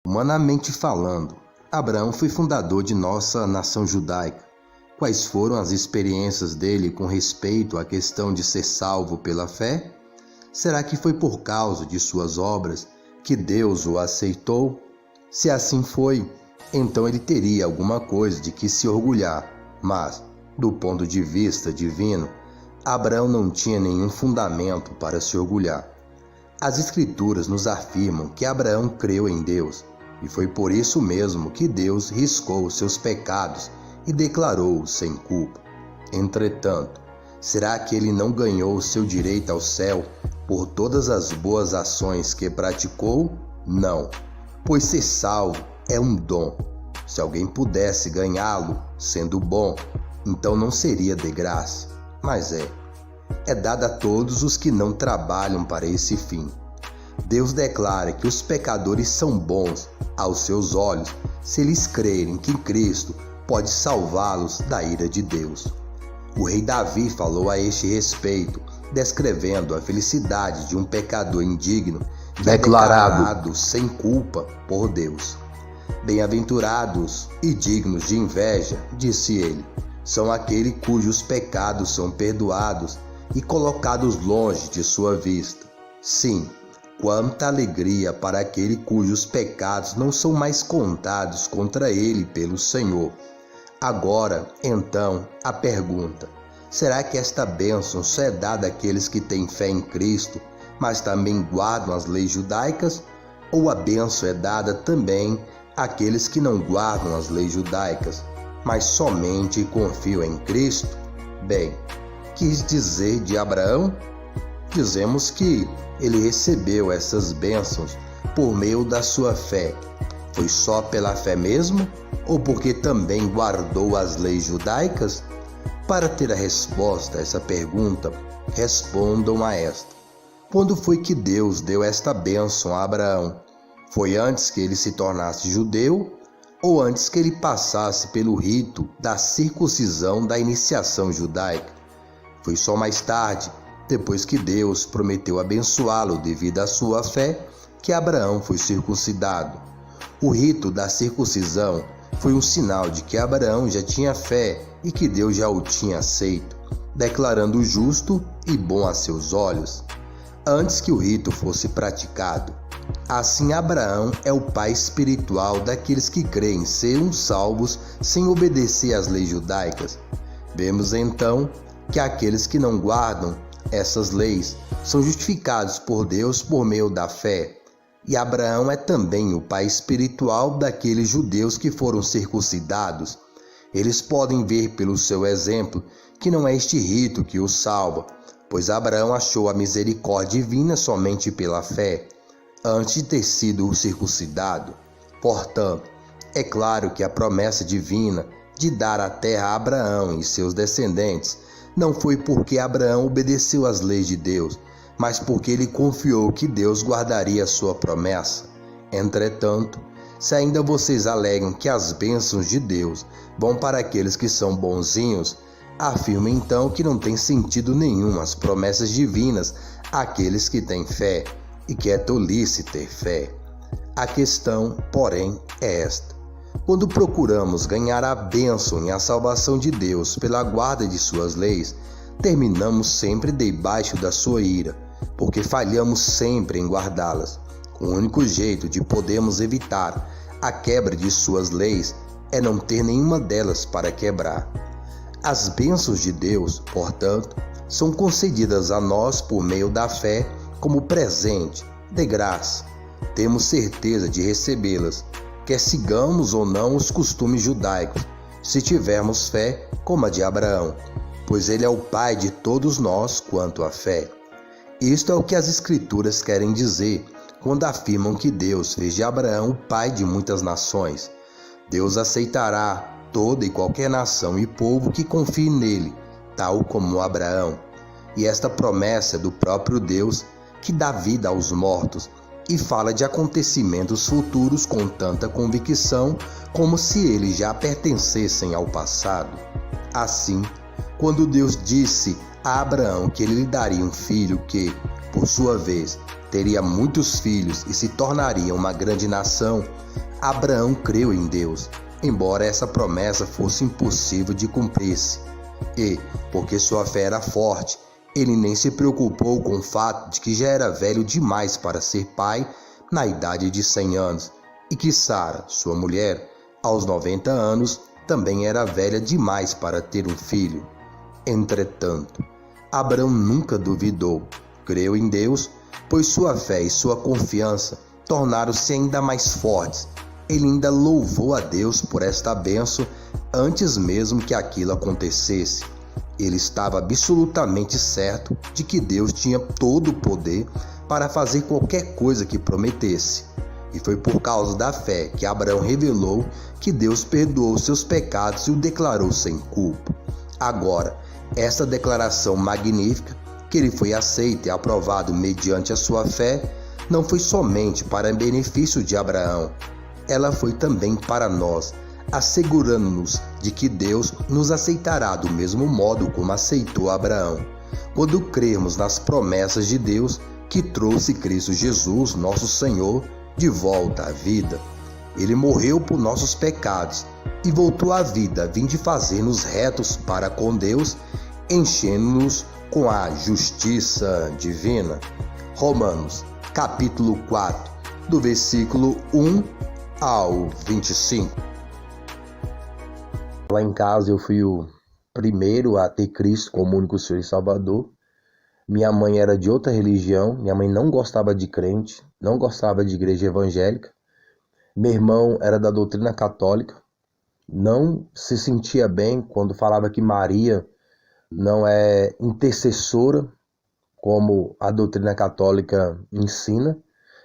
Humanamente falando, Abraão foi fundador de nossa nação judaica. Quais foram as experiências dele com respeito à questão de ser salvo pela fé? Será que foi por causa de suas obras que Deus o aceitou? Se assim foi, então ele teria alguma coisa de que se orgulhar. Mas, do ponto de vista divino, Abraão não tinha nenhum fundamento para se orgulhar. As Escrituras nos afirmam que Abraão creu em Deus, e foi por isso mesmo que Deus riscou seus pecados e declarou-o sem culpa. Entretanto, será que ele não ganhou seu direito ao céu por todas as boas ações que praticou? Não, pois ser salvo é um dom. Se alguém pudesse ganhá-lo sendo bom, então não seria de graça, mas é dado a todos os que não trabalham para esse fim. Deus declara que os pecadores são bons aos seus olhos se eles crerem que Cristo pode salvá-los da ira de Deus. O rei Davi falou a este respeito, descrevendo a felicidade de um pecador indigno declarado sem culpa por Deus. Bem-aventurados e dignos de inveja, disse ele, são aqueles cujos pecados são perdoados e colocados longe de sua vista. Sim, quanta alegria para aquele cujos pecados não são mais contados contra ele pelo Senhor. Agora, então, a pergunta: será que esta bênção só é dada àqueles que têm fé em Cristo, mas também guardam as leis judaicas? Ou a bênção é dada também àqueles que não guardam as leis judaicas, mas somente confiam em Cristo? Bem, quis dizer de Abraão? Dizemos que ele recebeu essas bênçãos por meio da sua fé. Foi só pela fé mesmo? Ou porque também guardou as leis judaicas? Para ter a resposta a essa pergunta, respondam a esta. Quando foi que Deus deu esta bênção a Abraão? Foi antes que ele se tornasse judeu ou antes que ele passasse pelo rito da circuncisão da iniciação judaica? Foi só mais tarde, depois que Deus prometeu abençoá-lo devido à sua fé, que Abraão foi circuncidado. O rito da circuncisão foi um sinal de que Abraão já tinha fé e que Deus já o tinha aceito, declarando-o justo e bom a seus olhos, antes que o rito fosse praticado. Assim, Abraão é o pai espiritual daqueles que creem serem salvos sem obedecer às leis judaicas. Vemos então que aqueles que não guardam essas leis são justificados por Deus por meio da fé. E Abraão é também o pai espiritual daqueles judeus que foram circuncidados. Eles podem ver pelo seu exemplo que não é este rito que os salva, pois Abraão achou a misericórdia divina somente pela fé, antes de ter sido circuncidado. Portanto, é claro que a promessa divina de dar a terra a Abraão e seus descendentes não foi porque Abraão obedeceu às leis de Deus, mas porque ele confiou que Deus guardaria a sua promessa. Entretanto, se ainda vocês alegam que as bênçãos de Deus vão para aqueles que são bonzinhos, afirma então que não tem sentido nenhum as promessas divinas àqueles que têm fé, e que é tolice ter fé. A questão, porém, é esta. Quando procuramos ganhar a bênção e a salvação de Deus pela guarda de suas leis, terminamos sempre debaixo da sua ira, porque falhamos sempre em guardá-las. O único jeito de podermos evitar a quebra de suas leis é não ter nenhuma delas para quebrar. As bênçãos de Deus, portanto, são concedidas a nós por meio da fé como presente, de graça. Temos certeza de recebê-las, quer sigamos ou não os costumes judaicos, se tivermos fé como a de Abraão, pois ele é o pai de todos nós quanto à fé. Isto é o que as Escrituras querem dizer quando afirmam que Deus fez de Abraão o pai de muitas nações. Deus aceitará toda e qualquer nação e povo que confie nele, tal como Abraão. E esta promessa é do próprio Deus, que dá vida aos mortos e fala de acontecimentos futuros com tanta convicção como se eles já pertencessem ao passado. Assim, quando Deus disse a Abraão que ele lhe daria um filho que, por sua vez, teria muitos filhos e se tornaria uma grande nação, Abraão creu em Deus, embora essa promessa fosse impossível de cumprir-se. E, porque sua fé era forte, ele nem se preocupou com o fato de que já era velho demais para ser pai na idade de 100 anos, e que Sara, sua mulher, aos 90 anos, também era velha demais para ter um filho. Entretanto, Abraão nunca duvidou, creu em Deus, pois sua fé e sua confiança tornaram-se ainda mais fortes. Ele ainda louvou a Deus por esta bênção antes mesmo que aquilo acontecesse. Ele estava absolutamente certo de que Deus tinha todo o poder para fazer qualquer coisa que prometesse. E foi por causa da fé que Abraão revelou que Deus perdoou seus pecados e o declarou sem culpa. Agora, essa declaração magnífica, que ele foi aceito e aprovado mediante a sua fé, não foi somente para benefício de Abraão, ela foi também para nós, assegurando-nos de que Deus nos aceitará do mesmo modo como aceitou Abraão, quando crermos nas promessas de Deus que trouxe Cristo Jesus, nosso Senhor, de volta à vida. Ele morreu por nossos pecados e voltou à vida a fim de fazer-nos retos para com Deus, enchendo-nos com a justiça divina. Romanos, capítulo 4, do versículo 1 ao 25. Lá em casa eu fui o primeiro a ter Cristo como único Senhor e Salvador. Minha mãe era de outra religião, minha mãe não gostava de crente, não gostava de igreja evangélica. Meu irmão era da doutrina católica, não se sentia bem quando falava que Maria não é intercessora, como a doutrina católica ensina,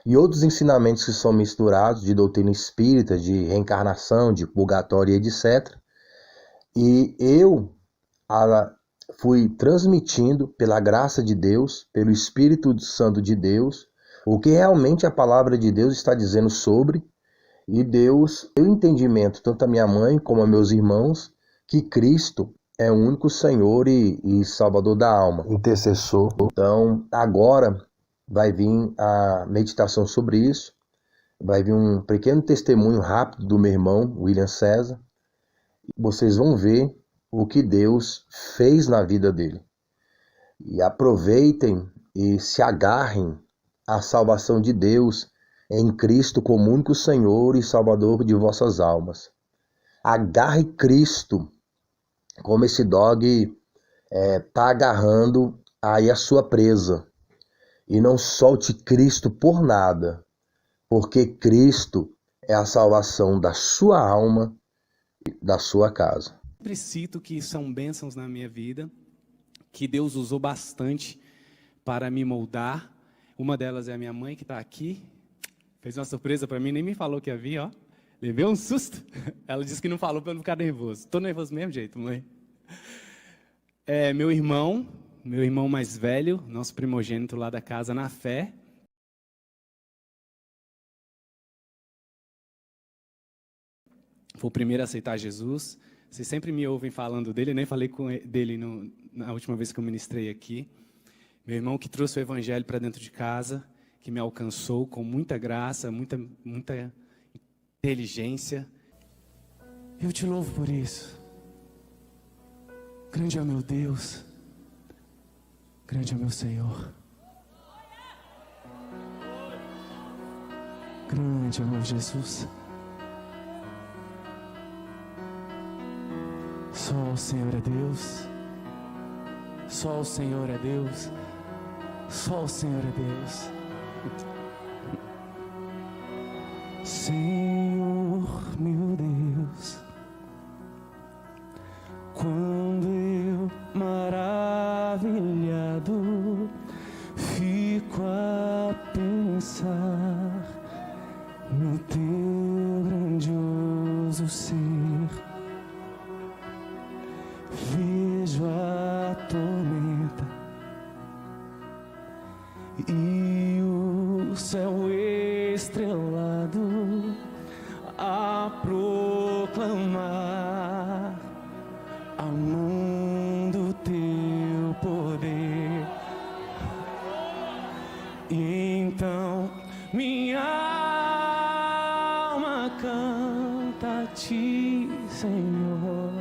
e outros ensinamentos que são misturados de doutrina espírita, de reencarnação, de purgatório, etc. E eu fui transmitindo pela graça de Deus, pelo Espírito Santo de Deus, o que realmente a palavra de Deus está dizendo sobre, e Deus deu entendimento, tanto a minha mãe como a meus irmãos, que Cristo é o único Senhor e Salvador da alma, intercessor. Então, agora vai vir a meditação sobre isso, vai vir um pequeno testemunho rápido do meu irmão, William César. Vocês vão ver o que Deus fez na vida dele. E aproveitem e se agarrem à salvação de Deus em Cristo como único Senhor e Salvador de vossas almas. Agarre Cristo como esse dog está agarrando aí a sua presa. E não solte Cristo por nada, porque Cristo é a salvação da sua alma e da sua casa. Sempre cito que são bênçãos na minha vida, que Deus usou bastante para me moldar. Uma delas é a minha mãe, que está aqui. Fez uma surpresa para mim, nem me falou que ia vir, ó. Levei um susto. Ela disse que não falou para eu não ficar nervoso. Estou nervoso do mesmo jeito, mãe. Meu irmão mais velho, nosso primogênito lá da casa, na fé. Foi o primeiro a aceitar Jesus. Vocês sempre me ouvem falando dele, nem falei dele na última vez que eu ministrei aqui. Meu irmão que trouxe o evangelho para dentro de casa, que me alcançou com muita graça, muita inteligência. Eu te louvo por isso. Grande é o meu Deus. Grande é o meu Senhor. Grande é o meu Jesus. Só o Senhor é Deus. Só o Senhor é Deus. Só o Senhor é Deus. Senhor, meu Deus, quando eu maravilhado fico a pensar no teu grandioso ser, vejo a tormenta e o céu estrelado a proclamar ao mundo teu poder. E minha alma canta a ti, Senhor.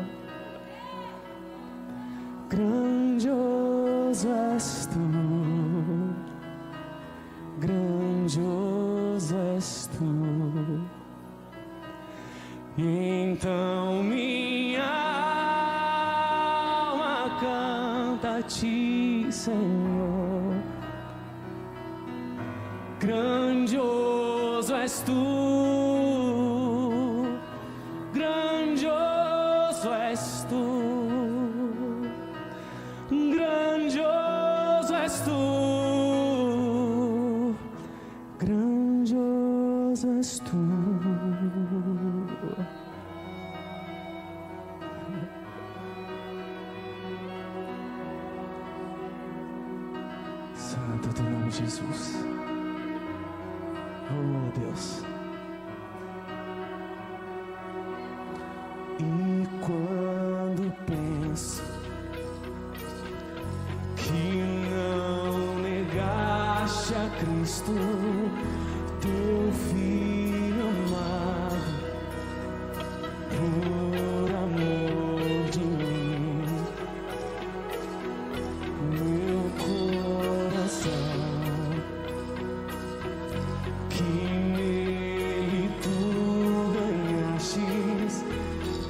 Grandioso és tu, grandioso és tu. Então minha alma canta a ti, Senhor. Grandioso és tu, grandioso és tu, grandioso és tu, grandioso és tu. Santo é teu nome, Jesus. Oh, Deus. E quando penso que não negaste a Cristo, teu Filho amado, por amor de mim, meu coração, que nele tu ganhastes,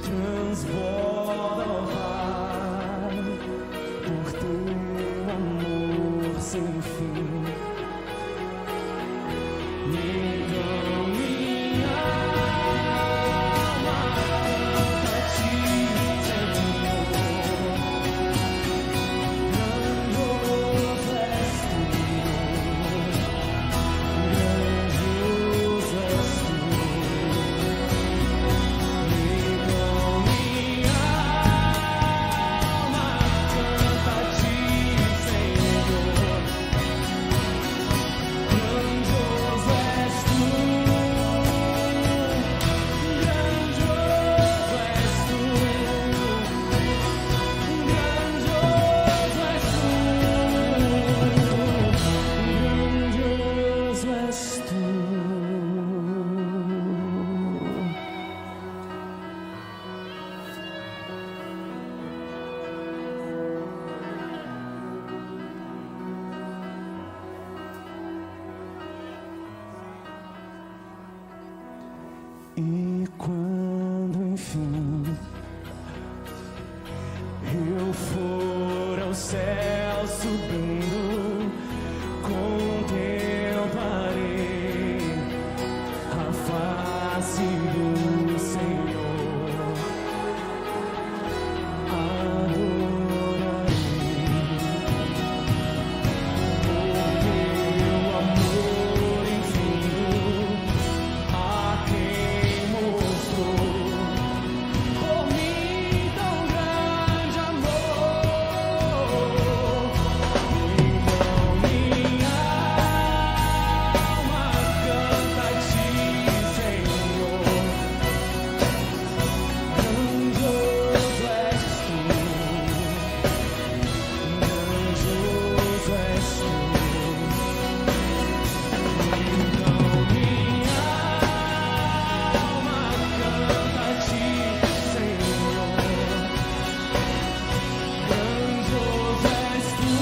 transborda, ó Pai, por teu amor sem fim. Então minha alma canta a ti, Senhor. Grandioso és tu, grandioso és tu. Então minha alma canta a ti, Senhor. Grandioso és tu, grandioso és tu, grandioso és tu, grandioso és tu. E quando enfim eu for ao céu subindo, contemplarei a face do Senhor, adorarei por teu amor infinito, a quem mostrou por mim tão grande amor. Então minha alma canta a ti, Senhor. Grandioso és tu, grandioso és tu. Então minha alma canta a ti, Senhor. Grandioso és tu,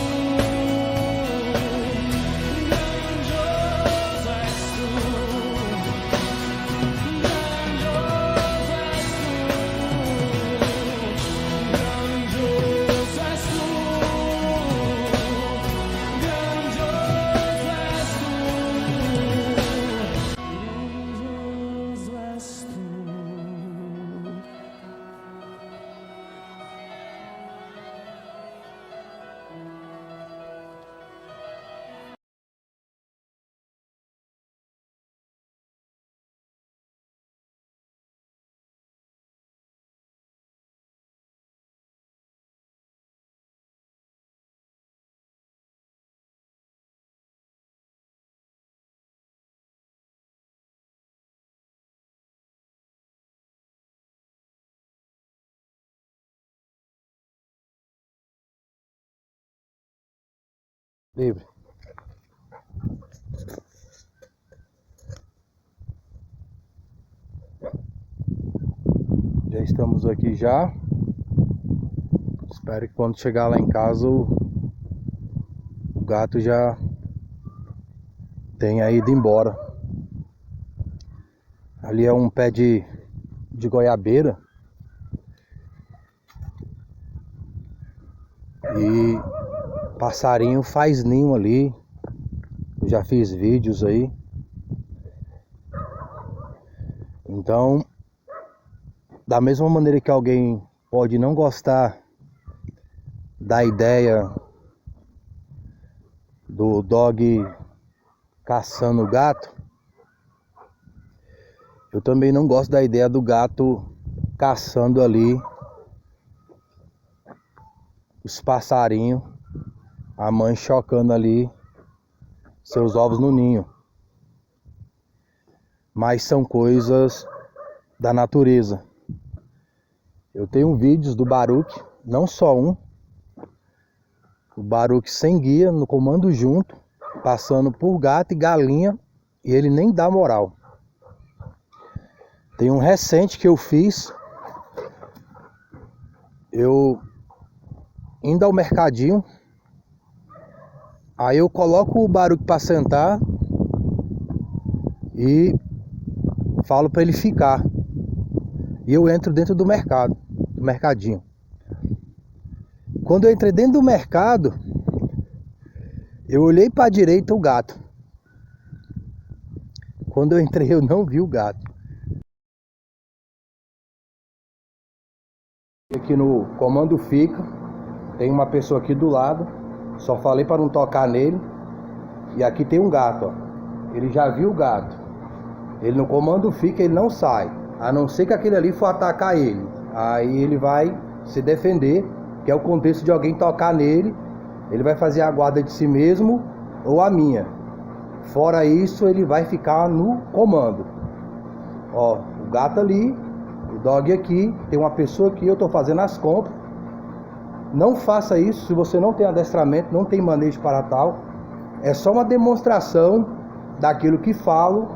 grandioso és tu, grandioso és tu, grandioso és tu. Livre. estamos aqui já. Espero que quando chegar lá em casa o gato já tenha ido embora. Ali é um pé de goiabeira. E passarinho faz ninho ali. Eu já fiz vídeos aí. Então, da mesma maneira que alguém pode não gostar da ideia do dog caçando o gato, eu também não gosto da ideia do gato caçando ali os passarinhos, a mãe chocando ali seus ovos no ninho. Mas são coisas da natureza. Eu tenho vídeos do Baruch, não só um, o Baruch sem guia, no comando junto, passando por gato e galinha, e ele nem dá moral. Tem um recente que eu fiz, eu indo ao mercadinho, aí eu coloco o Baruch para sentar e falo para ele ficar. E eu entro dentro do mercadinho. Quando eu entrei dentro do mercado, eu olhei para a direita, o gato. Quando eu entrei, eu não vi o gato. Aqui no comando fica, tem uma pessoa aqui do lado. Só falei para não tocar nele. E aqui tem um gato, ó. Ele já viu o gato. Ele no comando fica, ele não sai. A não ser que aquele ali for atacar ele. Aí ele vai se defender, que é o contexto de alguém tocar nele. Ele vai fazer a guarda de si mesmo ou a minha. Fora isso, ele vai ficar no comando. Ó, o gato ali, o dog aqui, tem uma pessoa aqui, eu tô fazendo as compras. Não faça isso se você não tem adestramento, não tem manejo para tal. É só uma demonstração daquilo que falo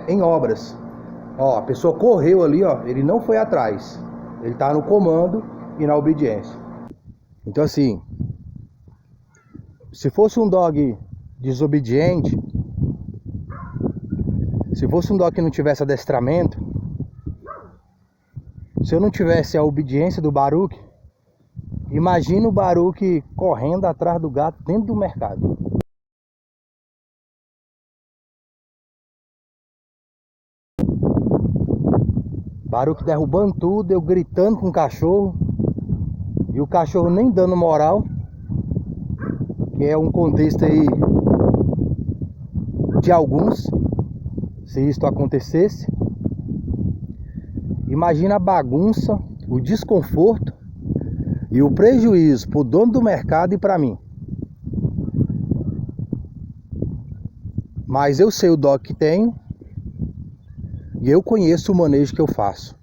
em obras. Ó, a pessoa correu ali, ó, ele não foi atrás. Ele tá no comando e na obediência. Então assim, se fosse um dog desobediente, se fosse um dog que não tivesse adestramento, se eu não tivesse a obediência do Baruch, imagina o Baruch correndo atrás do gato dentro do mercado. Baruch derrubando tudo, eu gritando com o cachorro, e o cachorro nem dando moral, que é um contexto aí de alguns, se isso acontecesse. Imagina a bagunça, o desconforto e o prejuízo para o dono do mercado e para mim. Mas eu sei o dog que tenho e eu conheço o manejo que eu faço.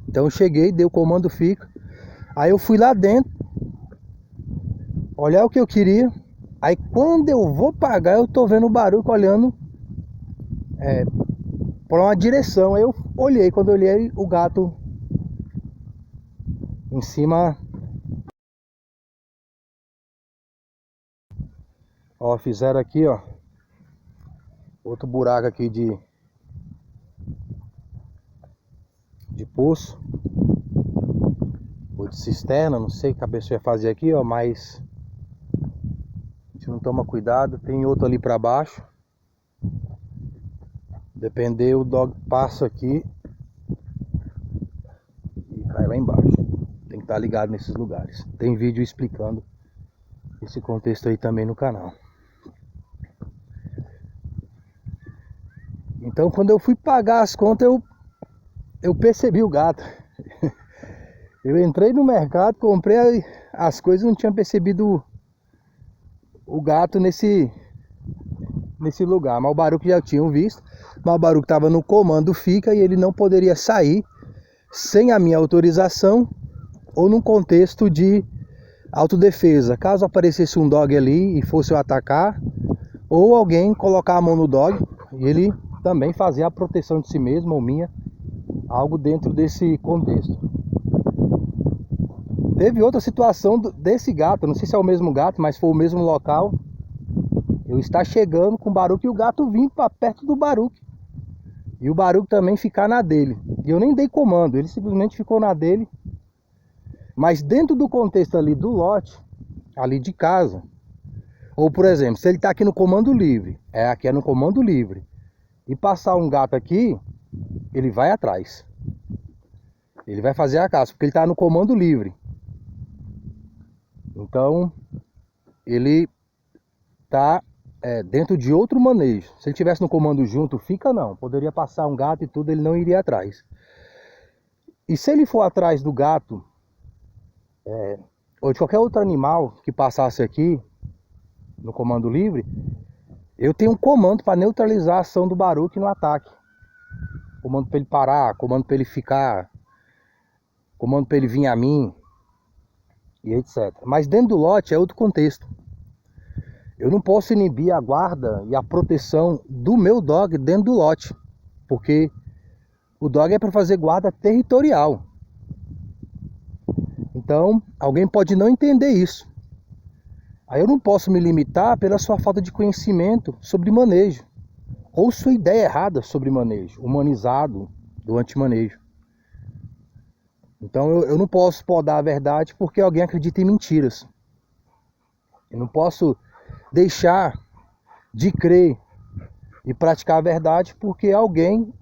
Então eu cheguei, dei o comando fica. Aí eu fui lá dentro, olhar o que eu queria. Aí quando eu vou pagar, eu tô vendo o Baruch olhando para uma direção. Aí eu olhei, quando eu olhei, o gato em cima. Ó, fizeram aqui, ó, outro buraco aqui de poço ou de cisterna, não sei o que a pessoa ia fazer aqui, ó, mas a gente não toma cuidado. Tem outro ali para baixo. Depender, o dog passa aqui e cai lá embaixo. Tem que estar ligado nesses lugares. Tem vídeo explicando esse contexto aí também no canal. Então quando eu fui pagar as contas, eu percebi o gato. Eu entrei no mercado, comprei as coisas, não tinha percebido o gato nesse lugar. Mas o Baruch já tinha visto. Mas o Baruch estava no comando fica e ele não poderia sair sem a minha autorização ou num contexto de autodefesa. Caso aparecesse um dog ali e fosse eu atacar, ou alguém colocar a mão no dog e ele também fazer a proteção de si mesmo ou minha algo dentro desse contexto. Teve outra situação desse gato, não sei se é o mesmo gato, mas foi o mesmo local. Eu estar chegando com o Baruque e o gato vir para perto do Baruque. E o Baruque também ficar na dele. E eu nem dei comando, ele simplesmente ficou na dele. Mas dentro do contexto ali do lote, ali de casa, ou por exemplo, se ele está aqui no comando livre, aqui é no comando livre, e passar um gato aqui, ele vai atrás. Ele vai fazer a caça, porque ele está no comando livre. Então, ele está dentro de outro manejo. Se ele estivesse no comando junto, fica não. Poderia passar um gato e tudo, ele não iria atrás. E se ele for atrás do gato, ou de qualquer outro animal que passasse aqui, no comando livre, eu tenho um comando para neutralizar a ação do Baruque no ataque. Comando para ele parar, comando para ele ficar, comando para ele vir a mim, e etc. Mas dentro do lote é outro contexto. Eu não posso inibir a guarda e a proteção do meu dog dentro do lote, porque o dog é para fazer guarda territorial. Então, alguém pode não entender isso. Aí eu não posso me limitar pela sua falta de conhecimento sobre manejo, ou sua ideia errada sobre manejo, humanizado do antimanejo. Então eu não posso podar a verdade porque alguém acredita em mentiras. Eu não posso deixar de crer e praticar a verdade porque alguém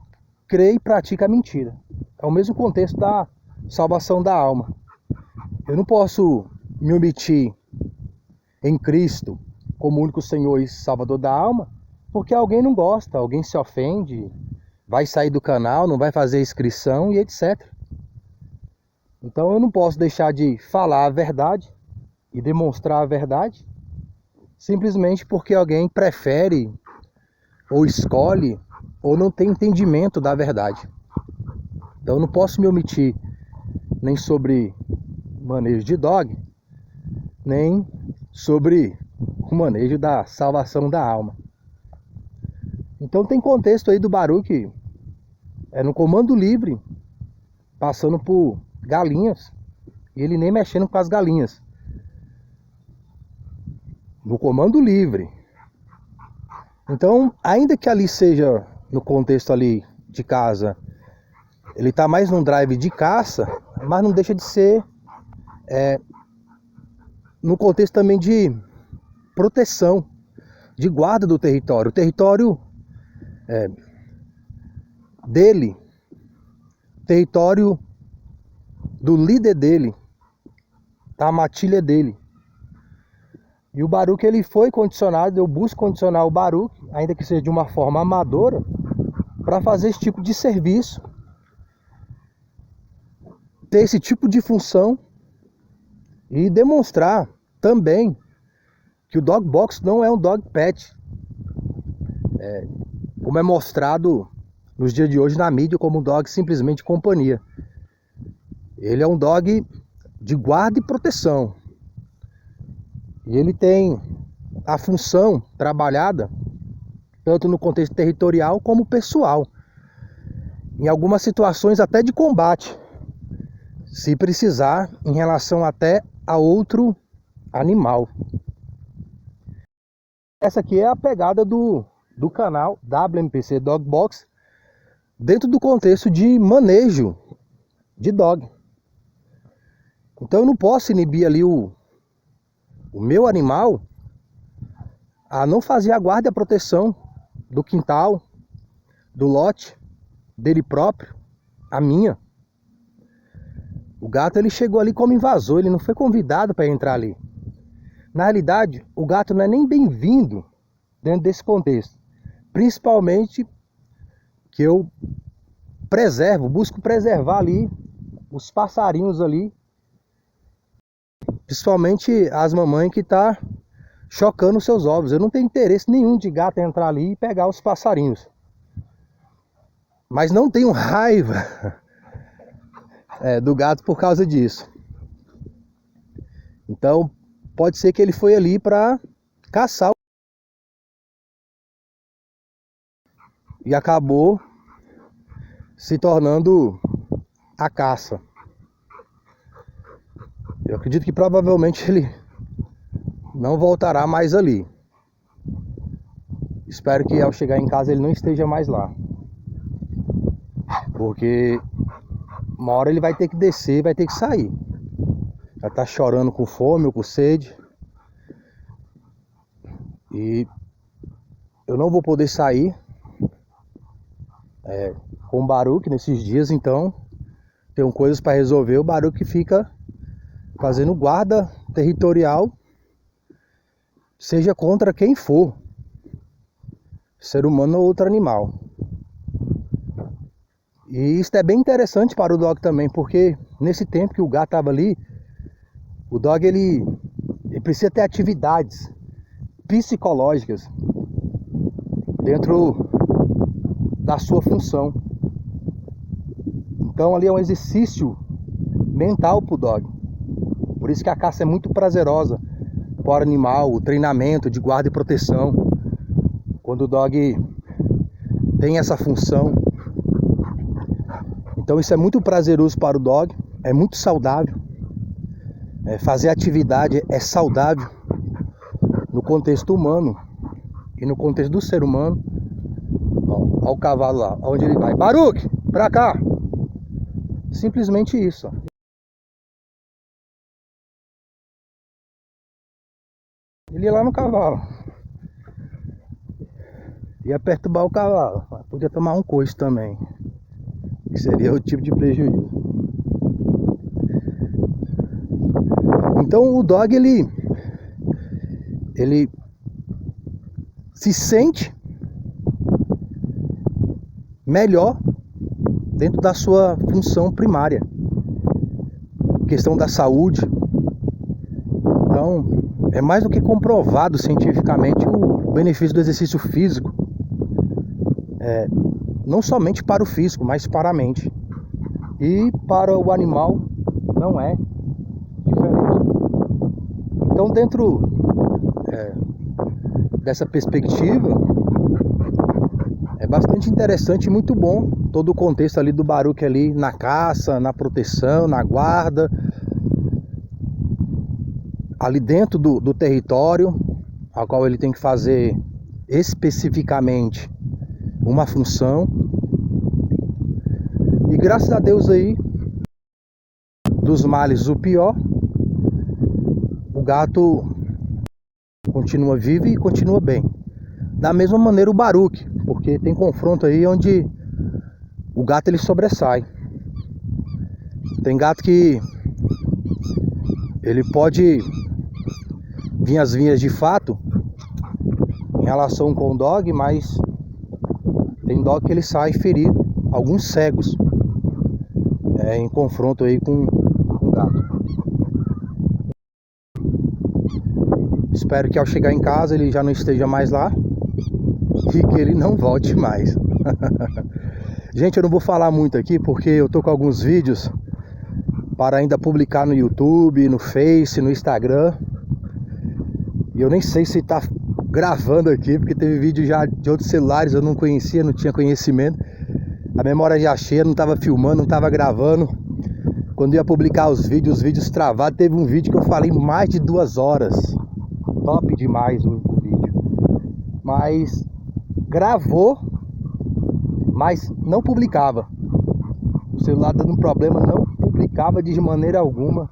crê e pratica a mentira. É o mesmo contexto da salvação da alma. Eu não posso me omitir em Cristo como único Senhor e Salvador da alma porque alguém não gosta, alguém se ofende, vai sair do canal, não vai fazer inscrição e etc. Então eu não posso deixar de falar a verdade e demonstrar a verdade simplesmente porque alguém prefere ou escolhe ou não tem entendimento da verdade. Então eu não posso me omitir nem sobre manejo de dog, nem sobre o manejo da salvação da alma. Então tem contexto aí do Baruque no comando livre, passando por galinhas, e ele nem mexendo com as galinhas. No comando livre. Então, ainda que ali seja no contexto ali de casa, ele está mais num drive de caça, mas não deixa de ser no contexto também de proteção, de guarda do território. O território dele, território do líder dele, da matilha dele. E o Baruque ele foi condicionado, eu busco condicionar o Baruque, ainda que seja de uma forma amadora, para fazer esse tipo de serviço, ter esse tipo de função e demonstrar também que o dog box não é um dog pet, como é mostrado nos dias de hoje na mídia como um dog simplesmente companhia. Ele é um dog de guarda e proteção. E ele tem a função trabalhada tanto no contexto territorial como pessoal. Em algumas situações até de combate, se precisar, em relação até a outro animal. Essa aqui é a pegada do canal WMPC Dog Box dentro do contexto de manejo de dog. Então eu não posso inibir ali o meu animal a não fazer a guarda e a proteção do quintal, do lote, dele próprio, a minha. O gato ele chegou ali como invasor, ele não foi convidado para entrar ali. Na realidade, o gato não é nem bem-vindo dentro desse contexto. Principalmente que eu busco preservar ali os passarinhos ali. Principalmente as mamães que tá chocando os seus ovos. Eu não tenho interesse nenhum de gato entrar ali e pegar os passarinhos. Mas não tenho raiva do gato por causa disso. Então pode ser que ele foi ali para caçar e acabou se tornando a caça. Eu acredito que provavelmente ele não voltará mais ali. Espero que ao chegar em casa ele não esteja mais lá. Porque uma hora ele vai ter que descer, vai ter que sair. Já tá chorando com fome ou com sede. E eu não vou poder sair com o Baruque nesses dias, então tenho coisas para resolver. O Baruque fica fazendo guarda territorial, seja contra quem for, ser humano ou outro animal. E isso é bem interessante para o dog também, porque nesse tempo que o gato estava ali, o dog ele precisa ter atividades psicológicas dentro da sua função. Então ali é um exercício mental para o dog. Por isso que a caça é muito prazerosa para o animal, o treinamento de guarda e proteção. Quando o dog tem essa função. Então isso é muito prazeroso para o dog, é muito saudável. Fazer atividade é saudável no contexto humano e no contexto do ser humano. Olha o cavalo lá, onde ele vai. Baruque, pra cá! Simplesmente isso. Ele ia lá no cavalo. Ia perturbar o cavalo. Podia tomar um coice também. Que seria o tipo de prejuízo. Então o dog ele se sente melhor dentro da sua função primária, questão da saúde. Então é mais do que comprovado cientificamente o benefício do exercício físico, não somente para o físico, mas para a mente. E para o animal não é diferente. Então dentro dessa perspectiva, é bastante interessante e muito bom todo o contexto ali do Baruque ali na caça, na proteção, na guarda, ali dentro do território, a qual ele tem que fazer especificamente uma função. E graças a Deus aí, dos males o pior, o gato continua vivo e continua bem. Da mesma maneira o Baruque, porque tem confronto aí onde o gato ele sobressai. Tem gato que ele pode vir às vias de fato em relação com o dog, mas tem dog que ele sai ferido, alguns cegos, em confronto aí com o gato. Espero que ao chegar em casa ele já não esteja mais lá e que ele não volte mais. Gente, eu não vou falar muito aqui porque eu tô com alguns vídeos para ainda publicar no YouTube, no Face, no Instagram. E eu nem sei se tá gravando aqui, porque teve vídeo já de outros celulares, eu não conhecia, não tinha conhecimento. A memória já cheia, não tava filmando, não tava gravando. Quando ia publicar os vídeos travados, teve um vídeo que eu falei mais de 2 horas. Top demais o vídeo. Mas gravou, mas não publicava. O celular dando problema, não publicava de maneira alguma.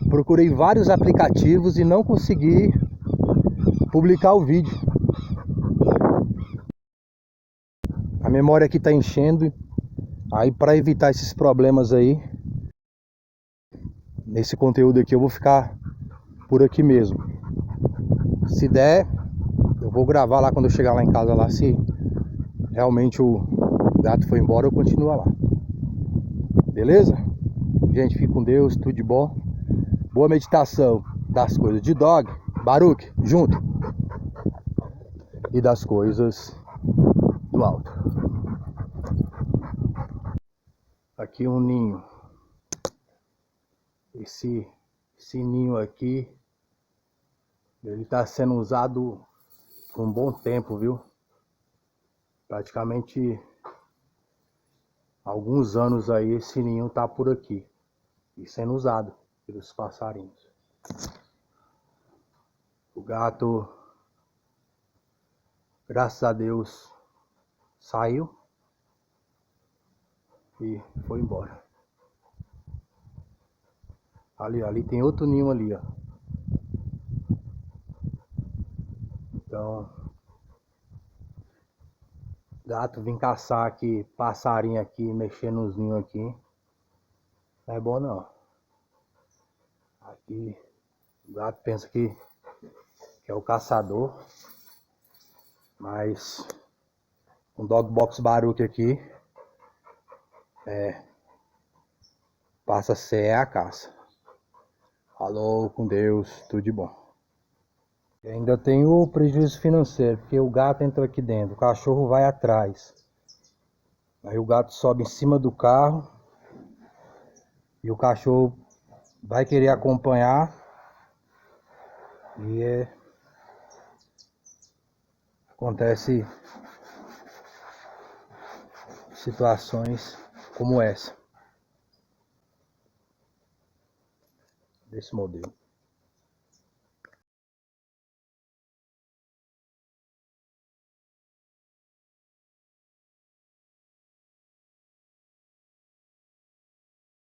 Procurei vários aplicativos e não consegui publicar o vídeo. A memória aqui tá enchendo. Aí para evitar esses problemas aí, nesse conteúdo aqui eu vou ficar por aqui mesmo. Se der, eu vou gravar lá quando eu chegar lá em casa lá, se realmente o gato foi embora, eu continuo lá. Beleza? Gente, fique com Deus, tudo de bom. Boa meditação das coisas de dog, Baruque, junto. E das coisas do alto. Aqui um ninho. Esse ninho aqui, ele está sendo usado por um bom tempo, viu? Praticamente Há alguns anos aí esse ninho tá por aqui e sendo usado pelos passarinhos. O gato, graças a Deus, saiu e foi embora. Ali tem outro ninho ali, ó. Então, gato vem caçar aqui, passarinho aqui, mexer nos ninhos aqui. Não é bom não. Aqui o gato pensa que é o caçador, mas um dog box Baruch aqui passa a ser a caça. Falou com Deus, tudo de bom. E ainda tem o prejuízo financeiro, porque o gato entra aqui dentro, o cachorro vai atrás. Aí o gato sobe em cima do carro e o cachorro vai querer acompanhar e acontece situações como essa, desse modelo.